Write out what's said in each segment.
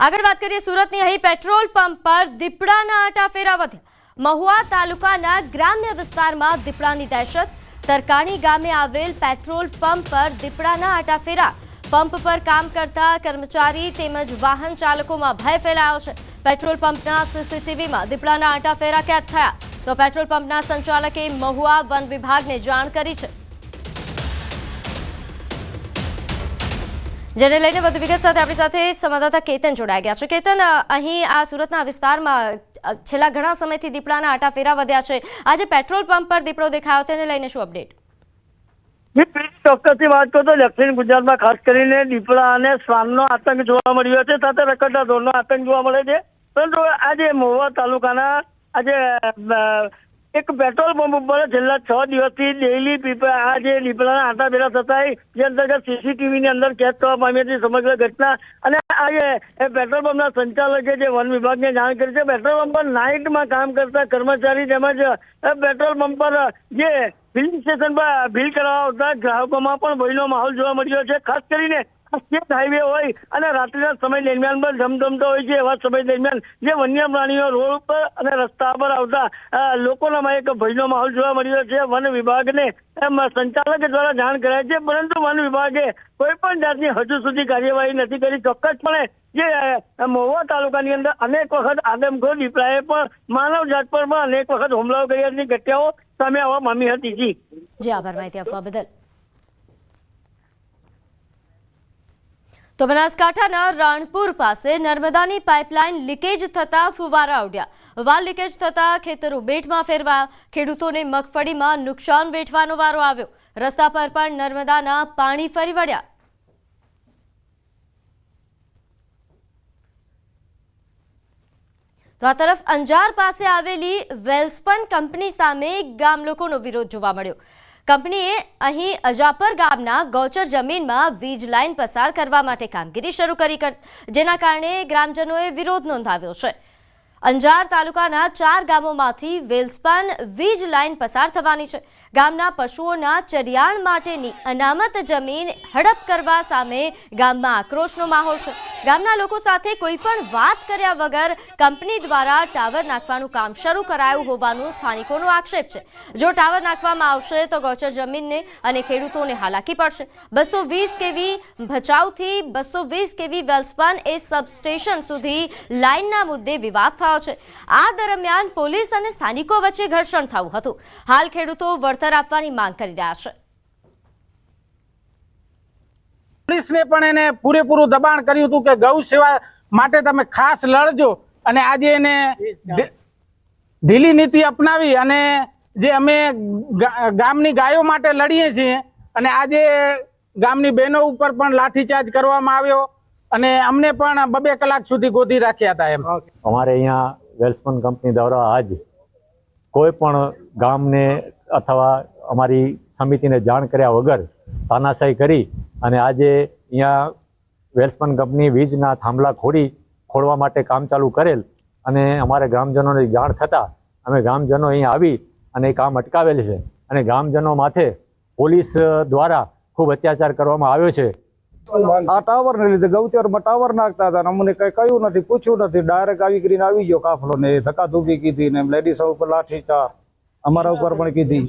આગળ વાત કરીએ સુરતની અહીં પેટ્રોલ પંપ પર દીપડાના આટાફેરા વધ્યા। મહુવા તાલુકાના ગ્રામ્ય વિસ્તારમાં દીપડાની દહેશત। તરકાણી ગામે આવેલ પેટ્રોલ પંપ પર દીપડાના આટાફેરા। પંપ પર કામ કરતા કર્મચારી તેમજ વાહન ચાલકોમાં ભય ફેલાયો છે। પેટ્રોલ પંપના સીસીટીવીમાં દીપડાના આટાફેરા કેદ થયા તો પેટ્રોલ પંપના સંચાલકે મહુવા વન વિભાગને જાણ કરી છે। જેને લઈને વધુ વિગત સાથે આપણી સાથે સંવાદદાતા કેતન જોડાઈ ગયા છે। કેતન, અહીં આ સુરતના વિસ્તારમાં છેલ્લા ઘણા સમયથી દીપડાના આટાફેરા વધ્યા છે। આજે પેટ્રોલ પંપ પર દીપડો દેખાયો, તેને લઈને શું અપડેટ? ચોક્કસથી વાત કરું તો દક્ષિણ ગુજરાતમાં ખાસ કરીને દીપડા અને શ્વાનનો આતંક જોવા મળ્યો છે, સાથે રખડતા ઢોરનો આતંક જોવા મળે છે। પરંતુ આજે મહુવા તાલુકાના આજે એક પેટ્રોલ પંપ ઉપર છેલ્લા 6 દિવસથી ડેઈલી આ જે દીપડાના આટાફેરા થતા જે અંતર્ગત સીસીટીવીની અંદર કેદ થવા પામી હતી સમગ્ર ઘટના। અને આજે પેટ્રોલ પંપના સંચાલકે જે વન વિભાગને જાણ કરી છે। પેટ્રોલ પંપ પર નાઇટમાં કામ કરતા કર્મચારી તેમજ પેટ્રોલ પંપ પર જે ફિલિંગ સ્ટેશન પર બિલ કરાવવા આવતા ગ્રાહકોમાં પણ ભયનો માહોલ જોવા મળ્યો છે। ખાસ કરીને સ્ટેટ હાઈવે હોય અને રાત્રિના સમય દરમિયાન પણ ધમધમતો હોય છે, એવા સમય દરમિયાન જે વન્ય પ્રાણીઓ રોડ ઉપર અને રસ્તા પર આવતા લોકોનામાં એક ભયનો માહોલ જોવા મળ્યો છે। વન વિભાગને સંચાલક દ્વારા જાણ કરાય છે, પરંતુ વન વિભાગે કોઈ પણ જાતની હજુ સુધી કાર્યવાહી નથી કરી। ચોક્કસપણે જે મહુવા તાલુકાની અંદર અનેક વખત આદમખોર દીપડાએ પણ માનવ જાત પર પણ અનેક વખત હુમલાઓ કર્યાની ઘટનાઓ સામે આવવા પામી હતી। જી આભાર માહિતી આપવા બદલ। તો બનાસકાંઠાના રાણપુર પાસે નર્મદાની પાઇપલાઇન લીકેજ થતા ફુવારા ઉડ્યા। વાલ લીકેજ થતા ખેતરો બેટમાં ફેરવાયા। ખેડૂતોને મગફળીમાં નુકસાન વેઠવાનો વારો આવ્યો। રસ્તા પર પણ નર્મદાના પાણી ફરી વળ્યા। તો આ તરફ અંજાર પાસે આવેલી વેલ્સપન કંપની સામે ગામ લોકોનો વિરોધ જોવા મળ્યો। કંપનીએ અહીં અજાપર ગામના ગૌચર જમીનમાં વીજ લાઇન પસાર કરવા માટે કામગીરી શરૂ કરી, જેના કારણે ગ્રામજનોએ વિરોધ નોંધાવ્યો છે। અંજાર તાલુકાના 4 ગામોમાંથી વેલ્સપન વીજ લાઇન પસાર થવાની છે। ગામના પશુઓના ચરિયાણ માટેની અનામત જમીન હડપ કરવા સામે ગામમાં આક્રોશનો માહોલ છે। ગામના લોકો સાથે કોઈ પણ વાત કર્યા વગર કંપની દ્વારા ટાવર નાખવાનું કામ શરૂ કરાયું હોવાનું સ્થાનિકોનો આક્ષેપ છે। જો ટાવર નાખવામાં આવશે તો ગૌચર જમીનને અને ખેડૂતોને હાલાકી પડશે। 220 કેવી ભચાઉથી 220 કેવી વેલ્સપન એ સબસ્ટેશન સુધી લાઇનના મુદ્દે વિવાદ થયો છે। આ દરમિયાન પોલીસ અને સ્થાનિકો વચ્ચે ઘર્ષણ થયું હતું। હાલ ખેડૂતો વળતર આપવાની માંગ કરી રહ્યા છે। પોલીસને પણ એને પૂરેપૂરું દબાણ કર્યું હતું કે ગૌ સેવા માટે તમે ખાસ લડજો, અને આજે એને ઢીલી નીતિ અપનાવી અને જે અમે ગામની ગાયો માટે લડીએ છીએ, અને આજે ગામની બહેનો ઉપર પણ લાઠીચાર્જ કરવામાં આવ્યો અને અમને પણ 2 કલાક સુધી ગોધી રાખ્યા હતા। એમ અમારે અહીંયા વેલ્સપન કંપની દ્વારા આજ કોઈ પણ ગામને અથવા અમારી સમિતિને જાણ કર્યા વગર તાનાશાહી કરી અને આજે અહીંયા વેલ્સપન કંપની વીજના થાંભલા ખોડવા માટે કામ ચાલુ કરેલ, અને અમારે ગ્રામજનોની જાણ થતાં અમે ગ્રામજનો અહીં આવી અને એ કામ અટકાવેલ છે। અને ગ્રામજનો માથે પોલીસ દ્વારા ખૂબ અત્યાચાર કરવામાં આવ્યો છે। આ ટાવર ને લીધે ગૌચરમાં ટાવર નાખતા હતા, અમને કઈ કહ્યું નથી, પૂછ્યું નથી, ડાયરેક્ટ આવી કરીને આવી ગયો કાફલો ને ધક્કાધુક્કી કીધી ને લેડીઝો ઉપર લાઠીચાર્જ અમારા ઉપર પણ કીધી।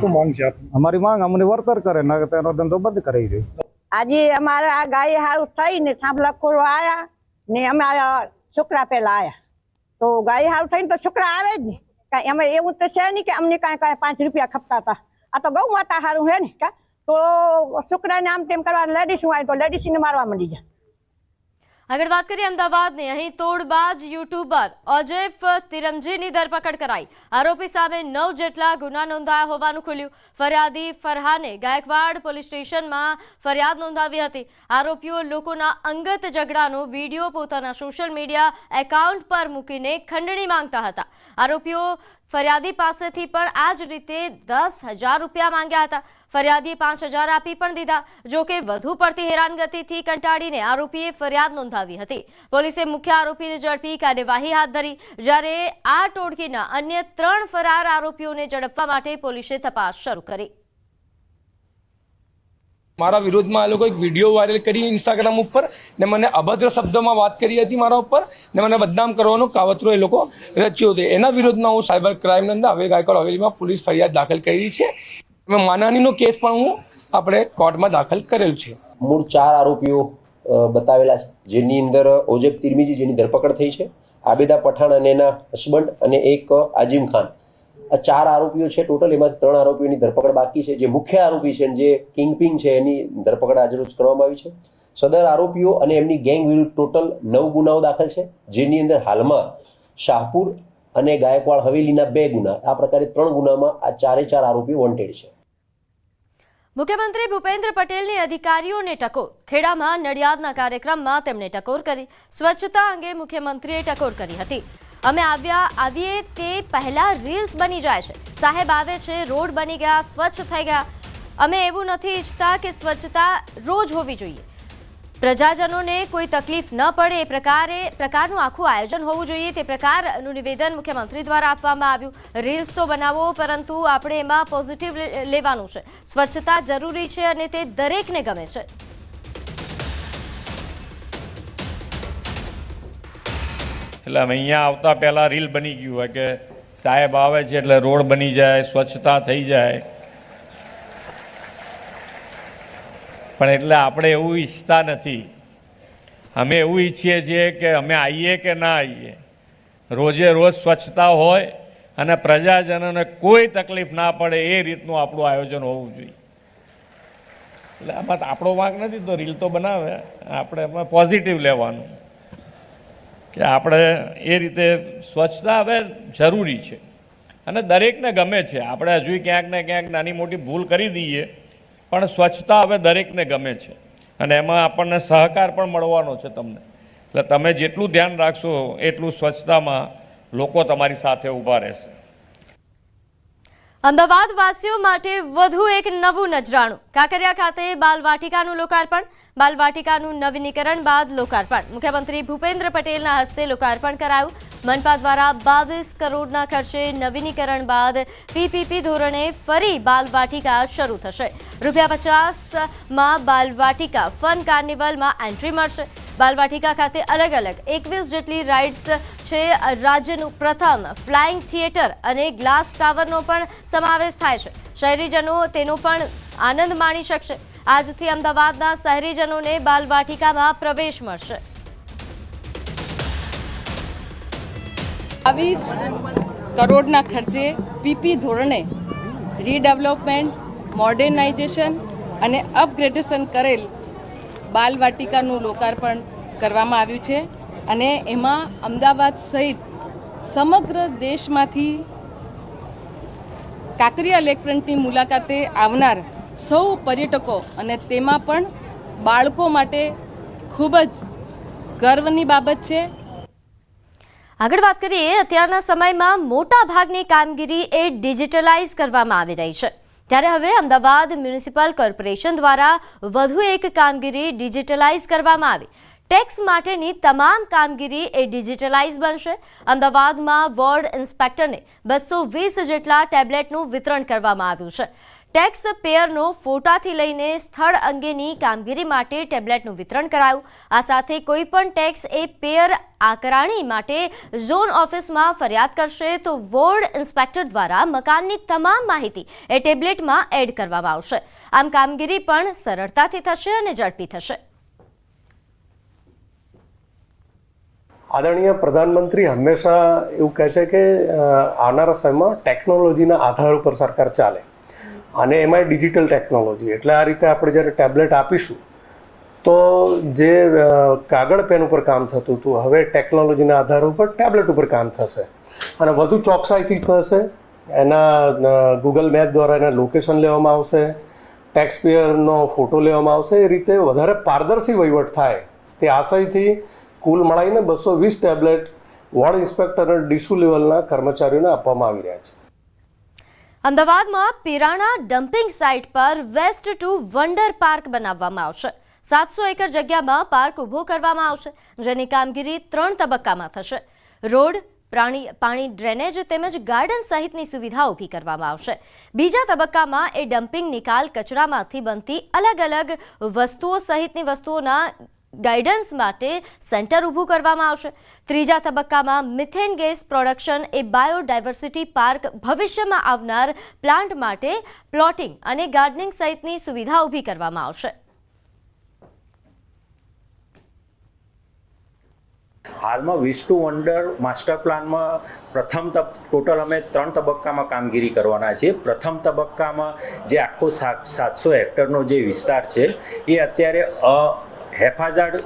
શું માંગ છે અમારી? માંગ અમને વળતર કરે ને તેનો ધંધો બંધ કરી દે। આજે અમારે આ ગાય હારું થઈને થાંભલા ખોલવા આયા ને અમારા છોકરા પેલા આયા, તો ગાય હારું થઈને તો છોકરા આવે જ ને, કાંઈ અમે એવું તો છે નહીં કે અમને કાંઈ 5 રૂપિયા ખપતા હતા। આ તો ગૌ માતા હારું હે ને, કા તો છોકરાને આમ તેમ કરવા લેડીઝ હોય તો લેડીઝને મારવા માંડી જાય। આગળ વાત કરીએ અમદાવાદની, અહીં તોડબાજ યુટ્યુબર અજેફ તિરમજીની ધરપકડ કરાઈ। આરોપી સામે 9 જેટલા ગુના નોંધાયા હોવાનું ખુલ્યું। ફરિયાદી ફરહાને ગાયકવાડ પોલીસ સ્ટેશનમાં ફરિયાદ નોંધાવી હતી। આરોપીઓ લોકોના અંગત ઝઘડાનો વિડીયો પોતાના સોશિયલ મીડિયા એકાઉન્ટ પર મૂકીને ખંડણી માંગતા હતા। આરોપીઓ ફરિયાદી પાસેથી પણ આ જ રીતે 10,000 રૂપિયા માંગ્યા હતા। ફરિયાદીએ 5,000 આપી પણ દીધા। જો કે વધુ પડતી હેરાનગતિથી કંટાળીને આરોપીએ ફરિયાદ નોંધાવી હતી। પોલીસે મુખ્ય આરોપીને ઝડપી કાર્યવાહી હાથ ધરી, જ્યારે આ ટોળકીના અન્ય 3 ફરાર આરોપીઓને ઝડપવા માટે પોલીસે તપાસ શરૂ કરી। મારા વિરોધમાં આ લોકો એક વિડીયો વાયરલ કરી ઇન્સ્ટાગ્રામ ઉપર ને મને અભદ્ર શબ્દોમાં વાત કરી હતી મારા ઉપર ને મને બદનામ કરવાનો કાવતરો એ લોકો રચ્યો હતો. એના વિરોધમાં હું સાયબર ક્રાઇમની અંદર હવે ગાયકવાડ હવેલીમાં પોલીસ ફરિયાદ દાખલ કરી છે. માનહાનિનો કેસ પણ હું આપણે કોર્ટમાં દાખલ કરેલ છે. મૂળ 4 આરોપીઓ બતાવેલા છે, જેની અંદર ઓજબ તિરમિજી જેની ધરપકડ થઈ છે, આબેદા પઠાણ અને એના હસબન્ડ અને એક આઝીમ ખાન. આ 4 આરોપીઓ છે ટોટલ. એમાં 3 આરોપીઓની ધરપકડ બાકી છે. જે મુખ્ય આરોપી છે જે કિંગપિન છે એની ધરપકડ આજરોજ કરવામાં આવી છે. સદર આરોપીઓ અને એમની ગેંગ વિરુદ્ધ ટોટલ 9 ગુનાઓ દાખલ છે, જેની અંદર હાલમાં શાહપુર અને ગાયકવાડ હવેલીના 2 ગુના, આ પ્રકારે 3 ગુનામાં આ 4 આરોપીઓ વોન્ટેડ છે. મુખ્યમંત્રી ભૂપેન્દ્ર પટેલની અધિકારીઓને ટકોર. ખેડામાં નડિયાદના કાર્યક્રમમાં તેમણે ટકોર કરી. સ્વચ્છતા અંગે મુખ્યમંત્રીએ ટકોર કરી હતી. અમે આવીએ તે પહેલા રીલ્સ બની જાય છે. સાહેબ આવે છે, રોડ બની ગયા, સ્વચ્છ થઈ ગયા. અમે એવું નથી ઈચ્છતા કે સ્વચ્છતા રોજ હોવી જોઈએ. પ્રજાજનોને કોઈ તકલીફ ન પડે એ પ્રકારનું આખું આયોજન હોવું જોઈએ. તે પ્રકારનું નિવેદન મુખ્યમંત્રી દ્વારા આપવામાં આવ્યું. રીલ્સ તો બનાવો, પરંતુ આપણે એમાં પોઝિટિવ લેવાનું છે. સ્વચ્છતા જરૂરી છે અને તે દરેકને ગમે છે. એટલે અહીંયા આવતા પહેલાં રીલ બની ગયું હોય કે સાહેબ આવે છે એટલે રોડ બની જાય, સ્વચ્છતા થઈ જાય. પણ એટલે આપણે એવું ઈચ્છતા નથી. અમે એવું ઈચ્છીએ છીએ કે અમે આવીએ કે ના આવીએ, રોજે રોજ સ્વચ્છતા હોય અને પ્રજાજનોને કોઈ તકલીફ ના પડે એ રીતનું આપણું આયોજન હોવું જોઈએ. એટલે આમાં આપણો વાંક નથી, તો રીલ તો બનાવે. આપણે એમાં પોઝિટિવ લેવાનું કે આપણે એ રીતે સ્વચ્છતા હવે જરૂરી છે અને દરેકને ગમે છે. આપણે હજુ ક્યાંક ને ક્યાંક નાની મોટી ભૂલ કરી દઈએ, પણ સ્વચ્છતા હવે દરેકને ગમે છે અને એમાં આપણને સહકાર પણ મળવાનો છે તમને. એટલે તમે જેટલું ધ્યાન રાખશો એટલું સ્વચ્છતામાં લોકો તમારી સાથે ઊભા રહેશે. અમદાવાદ વાસીઓ માટે વધુ એક નવું નજરાણું. કાંકરિયા ખાતે બાલવાટિકાનું લોકાર્પણ. બાલવાટિકાનું નવીનીકરણ બાદ લોકાર્પણ. મુખ્યમંત્રી ભૂપેન્દ્ર પટેલના હસ્તે લોકાર્પણ કરાયું. મનપા દ્વારા 22 કરોડના ખર્ચે નવીનીકરણ બાદ પીપીપી ધોરણે ફરી બાલવાટિકા શરૂ થશે. ₹50માં બાલવાટિકા ફન કાર્નિવલમાં એન્ટ્રી મળશે. બાલવાટિકા ખાતે અલગ અલગ 21 જેટલી રાઇડ્સ છે. રાજ્યનું પ્રથમ ફ્લાઇંગ થિયેટર અને ગ્લાસ ટાવરનો પણ સમાવેશ થાય છે. શહેરીજનો તેનો પણ આનંદ માણી શકશે. આજથી અમદાવાદના શહેરીજનોને બાલવાટિકામાં પ્રવેશ મળશે. 22 કરોડના ખર્ચે પીપી ધોરણે રીડેવલપમેન્ટ, મોડર્નાઇઝેશન અને અપગ્રેડેશન કરેલ બાલવાટિકાનું લોકાર્પણ કરવામાં આવ્યું છે અને એમાં અમદાવાદ સહિત સમગ્ર દેશમાંથી કાંકરિયા લેકફ્રન્ટની મુલાકાતે આવનાર સૌ પર્યટકો અને તેમાં પણ બાળકો માટે ખૂબ જ ગર્વની બાબત છે. આગળ વાત કરીએ, અત્યારના સમયમાં મોટા ભાગની કામગીરી એ ડિજિટલાઇઝ કરવામાં આવી રહી છે. ત્યારે હવે અમદાવાદ મ્યુનિસિપલ કોર્પોરેશન દ્વારા વધુ એક કામગીરી ડિજિટલાઇઝ કરવામાં આવી. ટેક્સ માટેની તમામ કામગીરી એ ડિજિટલાઇઝ બનશે. અમદાવાદમાં વોર્ડ ઇન્સ્પેક્ટરને 220 જેટલા ટેબ્લેટનું વિતરણ કરવામાં આવ્યું છે. ટેક્સ પેયરનો ફોટાથી લઈને સ્થળ અંગેની કામગીરી માટે ટેબ્લેટનું વિતરણ કરાયું. આ સાથે કોઈપણ ટેક્સ એ પેયર આકારણી માટે ઝોન ઓફિસમાં ફરિયાદ કરશે તો વોર્ડ ઇન્સ્પેક્ટર દ્વારા મકાનની તમામ માહિતી એ ટેબ્લેટમાં એડ કરવામાં આવશે. આમ કામગીરી પણ સરળતાથી થશે અને ઝડપી થશે. આદરણીય પ્રધાનમંત્રી હંમેશા એવું કહે છે કે આવનારા સમયમાં ટેકનોલોજીના આધાર ઉપર સરકાર ચાલે અને એમાં ડિજિટલ ટેકનોલોજી. એટલે આ રીતે આપણે જ્યારે ટેબ્લેટ આપીશું તો જે કાગળ પેન ઉપર કામ થતું હતું હવે ટેકનોલોજીના આધાર ઉપર ટેબ્લેટ ઉપર કામ થશે અને વધુ ચોકસાઈથી થશે. એના ગૂગલ મેપ દ્વારા એના લોકેશન લેવામાં આવશે, ટેક્સ પેયરનો ફોટો લેવામાં આવશે. એ રીતે વધારે પારદર્શી વહીવટ થાય તે આશયથી કુલ મળાઈને 220 ટેબ્લેટ વોર્ડ ઇન્સ્પેક્ટર અને ડીસુ લેવલના કર્મચારીઓને આપવામાં આવી રહ્યા છે. અમદાવાદમાં પિરાણા ડમ્પિંગ સાઇટ પર વેસ્ટ ટુ વન્ડર પાર્ક બનાવવામાં આવશે. 700 એકર જગ્યામાં પાર્ક ઊભો કરવામાં આવશે, જેની કામગીરી 3 તબક્કામાં થશે. રોડ, પાણી ડ્રેનેજ તેમજ ગાર્ડન સહિતની સુવિધા ઊભી કરવામાં આવશે. બીજા તબક્કામાં એ ડમ્પિંગ નિકાલ કચરામાંથી બનતી અલગ અલગ વસ્તુઓ સહિતની વસ્તુઓના ગાઈડન્સ માટે સેન્ટર ઊભું કરવામાં આવશે. ત્રીજા તબક્કામાં મિથેન ગેસ પ્રોડક્શન એ બાયોડાયવર્સિટી પાર્ક ભવિષ્યમાં આવનાર પ્લાન્ટ માટે પ્લોટિંગ અને ગાર્ડનિંગ સહિતની સુવિધા ઊભી કરવામાં આવશે. હાલમાં વિસ્ટુ વંડર માસ્ટર પ્લાનમાં ટોટલ અમે 3 તબક્કામાં કામગીરી કરવાના છીએ. પ્રથમ તબક્કામાં જે આખો 700 હેક્ટરનો જે વિસ્તાર છે એ અત્યારે હેફાઝાર્ડ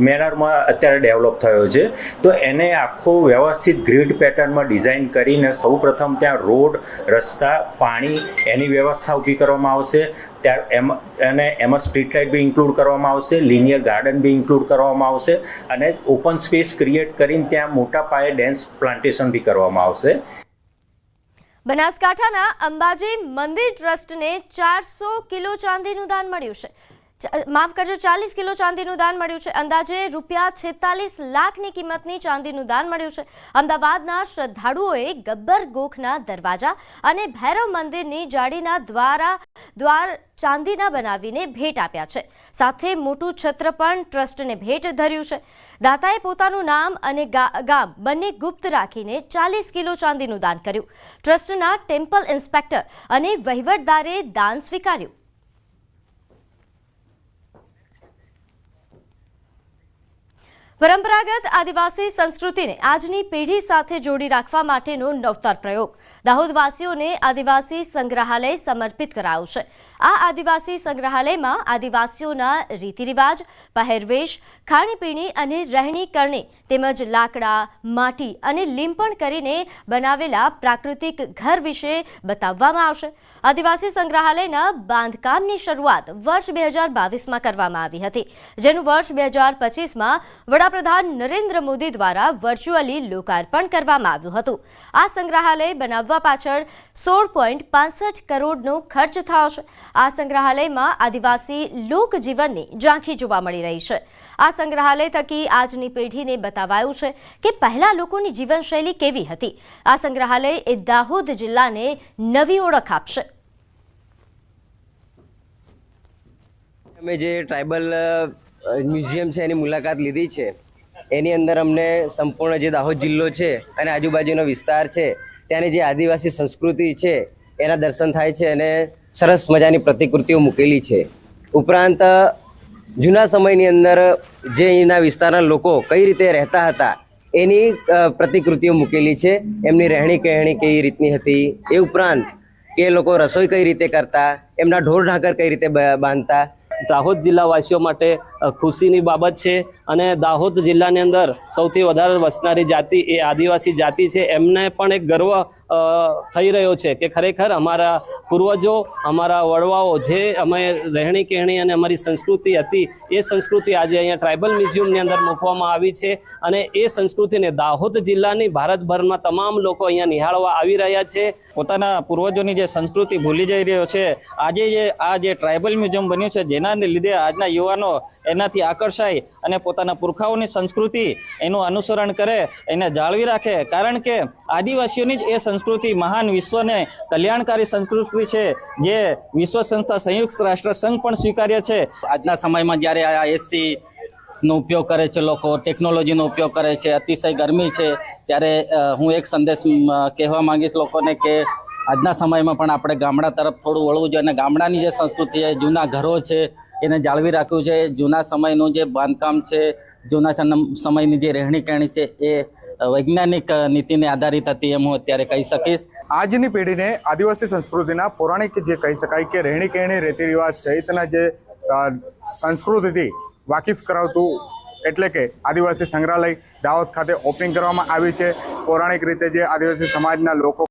મેનરમાં અત્યારે ડેવલપ થયો છે. તો એને આખો વ્યવસ્થિત ગ્રીડ પેટર્નમાં ડિઝાઇન કરીને સૌપ્રથમ ત્યાં રોડ, રસ્તા, પાણી એની વ્યવસ્થા ઊભી કરવામાં આવશે. એમાં સ્ટ્રીટ લાઇટ બી ઇન્ક્લુડ કરવામાં આવશે, લિનિયર ગાર્ડન બી ઇન્ક્લુડ કરવામાં આવશે અને ઓપન સ્પેસ ક્રિએટ કરીને ત્યાં મોટા પાયે ડેન્સ પ્લાન્ટેશન બી કરવામાં આવશે. બનાસકાંઠાના અંબાજી મંદિર ટ્રસ્ટને 400 કિલો ચાંદીનું દાન મળ્યું છે. માફ કરજો, 40 કિલો ચાંદીનું દાન મળ્યું છે. અંદાજે ₹46 લાખની કિંમતની ચાંદીનું દાન મળ્યું છે. અમદાવાદના શ્રદ્ધાળુઓએ ગબ્બર ગોખના દરવાજા અને ભૈરવ મંદિરની જાળીના દ્વાર ચાંદીના બનાવીને ભેટ આપ્યા છે. સાથે મોટું છત્ર પણ ટ્રસ્ટને ભેટ ધર્યું છે. દાતાએ પોતાનું નામ અને ગામ બંને ગુપ્ત રાખીને 40 કિલો ચાંદીનું દાન કર્યું. ટ્રસ્ટના ટેમ્પલ ઇન્સ્પેક્ટર અને વહીવટદારે દાન સ્વીકાર્યું. પરંપરાગત આદિવાસી સંસ્કૃતિને આજની પેઢી સાથે જોડી રાખવા માટેનો નવતર પ્રયોગ. દાહોદવાસીઓને આદિવાસી સંગ્રહાલય સમર્પિત કરાયું છે. આ આદિવાસી સંગ્રહાલયમાં આદિવાસીઓના રીતિરિવાજ, પહેરવેશ, ખાણીપીણી અને રહેણી કરણી તેમજ લાકડા, માટી અને લીંપણ કરીને બનાવેલા પ્રાકૃતિક ઘર વિશે બતાવવામાં આવશે. આદિવાસી સંગ્રહાલયના બાંધકામની શરૂઆત વર્ષ 2022માં કરવામાં આવી હતી, જેનું વર્ષ 2025માં વડાપ્રધાન નરેન્દ્ર મોદી દ્વારા વર્ચ્યુઅલી લોકાર્પણ કરવામાં આવ્યું હતું. આ સંગ્રહાલય બનાવવા પાછળ 16.65 કરોડનો ખર્ચ થયો છે. આ સંગ્રહાલયમાં આદિવાસી લોકજીવનની ઝાંખી જોવા મળી રહી છે. આ સંગ્રહાલય થકી આજની પેઢીને બતાવાયું છે કે પહેલા લોકોની જીવનશૈલી કેવી હતી. આ સંગ્રહાલય એ દાહોદ જિલ્લાને નવી ઓળખ આપશે. અમે જે ટ્રાઇબલ મ્યુઝિયમ છે એની મુલાકાત લીધી છે. એની અંદર અમને સંપૂર્ણ જે દાહોદ જિલ્લો છે અને આજુબાજુનો વિસ્તાર છે ત્યાંની જે આદિવાસી સંસ્કૃતિ છે એના દર્શન થાય છે અને સરસ મજાની પ્રતિકૃતિઓ મૂકેલી છે. ઉપરાંત જૂના સમયની અંદર જે અહીંના વિસ્તારના લોકો કઈ રીતે રહેતા હતા એની પ્રતિકૃતિઓ મૂકેલી છે. એમની રહેણી કહેણી કઈ રીતની હતી, એ ઉપરાંત કે લોકો રસોઈ કઈ રીતે કરતા, એમના ઢોર ઢાંકર કઈ રીતે બાંધતા. દાહોદ જિલ્લાવાસીઓ માટે ખુશીની બાબત છે અને દાહોદ જિલ્લાની અંદર સૌથી વધારે વસનારી જાતિ એ આદિવાસી જાતિ છે. એમને પણ એક ગર્વ થઈ રહ્યો છે કે ખરેખર અમારા પૂર્વજો, અમારા વડવાઓ જે અમે રહેણી કહેણી અને અમારી સંસ્કૃતિ હતી એ સંસ્કૃતિ આજે અહીંયા ટ્રાઇબલ મ્યુઝિયમની અંદર મૂકવામાં આવી છે અને એ સંસ્કૃતિને દાહોદ જિલ્લાની ભારતભરમાં તમામ લોકો અહીંયા નિહાળવા આવી રહ્યા છે. પોતાના પૂર્વજોની જે સંસ્કૃતિ ભૂલી જઈ રહ્યો છે. આજે આ જે ટ્રાઇબલ મ્યુઝિયમ બન્યું છે જેના લીધે આજના યુવાનો એનાથી આકર્ષાય અને પોતાના પુરખાઓની સંસ્કૃતિ એનું અનુસરણ કરે, એને જાળવી રાખે. કારણ કે આદિવાસીઓની જ એ સંસ્કૃતિ મહાન વિશ્વને કલ્યાણકારી સંસ્કૃતિ છે જે વિશ્વ સંસ્થા સંયુક્ત રાષ્ટ્ર સંઘ પણ સ્વીકાર્ય છે. આજના સમયમાં જ્યારે આ એસી નો ઉપયોગ કરે છે, લોકો ટેકનોલોજીનો ઉપયોગ કરે છે, અતિશય ગરમી છે, ત્યારે હું એક સંદેશ કહેવા માંગીશ લોકોને કે આજના સમયમાં પણ આપણે ગામડા તરફ થોડું વળવું જોઈએ અને ગામડાની જે સંસ્કૃતિ છે, જૂના ઘરો છે એને જાળવી રાખવું છે. જૂના સમયનું જે બાંધકામ છે, જૂના સમયની જે રહેણી કહેણી છે એ વૈજ્ઞાનિક નીતિને આધારિત હતી એમ હું અત્યારે કહી શકીશ. આજની પેઢીને આદિવાસી સંસ્કૃતિના પૌરાણિક જે કહી શકાય કે રહેણી કહેણી, રીતિ રિવાજ સહિતના જે સંસ્કૃતિથી વાકેફ કરાવતું એટલે કે આદિવાસી સંગ્રહાલય દાહોદ ખાતે ઓપનિંગ કરવામાં આવી છે. પૌરાણિક રીતે જે આદિવાસી સમાજના લોકો